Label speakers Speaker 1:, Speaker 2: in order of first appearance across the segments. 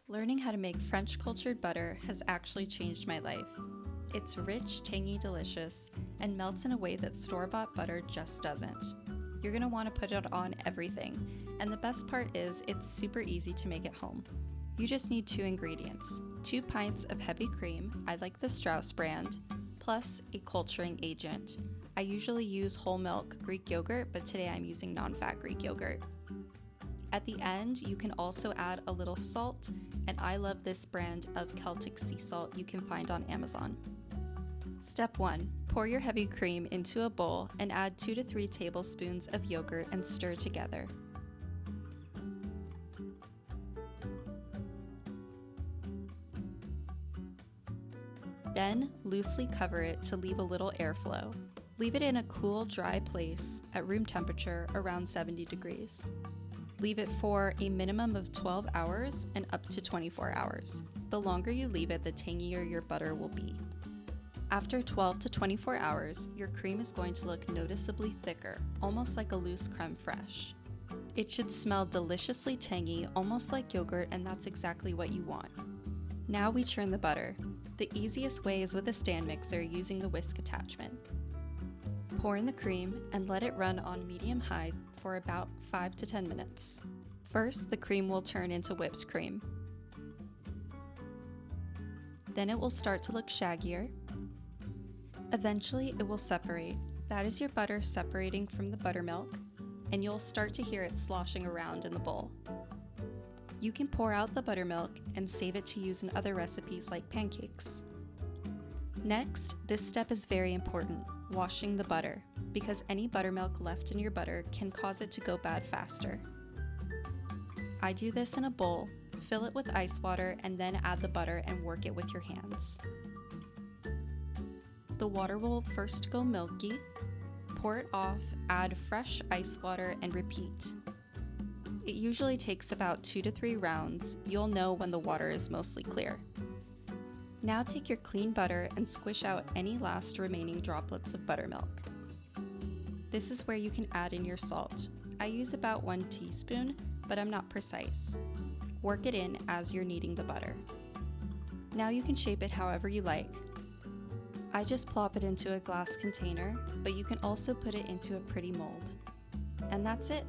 Speaker 1: Learning how to make French cultured butter has actually changed my life. It's rich, tangy, delicious, and melts in a way that store-bought butter just doesn't. You're going to want to put it on everything, and the best part is it's super easy to make at home. You just need 2 ingredients: 2 pints of heavy cream, I like the Strauss brand, plus a culturing agent. I usually use whole milk Greek yogurt, but today I'm using non-fat Greek yogurt. At the end, you can also add a little salt, and I love this brand of Celtic Sea Salt you can find on Amazon. Step 1. Pour your heavy cream into a bowl and add 2 to 3 tablespoons of yogurt and stir together. Then, loosely cover it to leave a little airflow. Leave it in a cool, dry place at room temperature around 70 degrees. Leave it for a minimum of 12 hours and up to 24 hours. The longer you leave it, the tangier your butter will be. After 12 to 24 hours, your cream is going to look noticeably thicker, almost like a loose creme fraiche. It should smell deliciously tangy, almost like yogurt, and that's exactly what you want. Now we churn the butter. The easiest way is with a stand mixer using the whisk attachment. Pour in the cream and let it run on medium-high for about 5 to 10 minutes. First, the cream will turn into whipped cream. Then it will start to look shaggier. Eventually, it will separate. That is your butter separating from the buttermilk, and you'll start to hear it sloshing around in the bowl. You can pour out the buttermilk and save it to use in other recipes like pancakes. Next, this step is very important: washing the butter, because any buttermilk left in your butter can cause it to go bad faster. I do this in a bowl, fill it with ice water, and then add the butter and work it with your hands. The water will first go milky, pour it off, add fresh ice water, and repeat. It usually takes about 2 to 3 rounds. You'll know when the water is mostly clear. Now take your clean butter and squish out any last remaining droplets of buttermilk. This is where you can add in your salt. I use about 1 teaspoon, but I'm not precise. Work it in as you're kneading the butter. Now you can shape it however you like. I just plop it into a glass container, but you can also put it into a pretty mold. And that's it.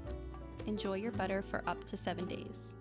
Speaker 1: Enjoy your butter for up to 7 days.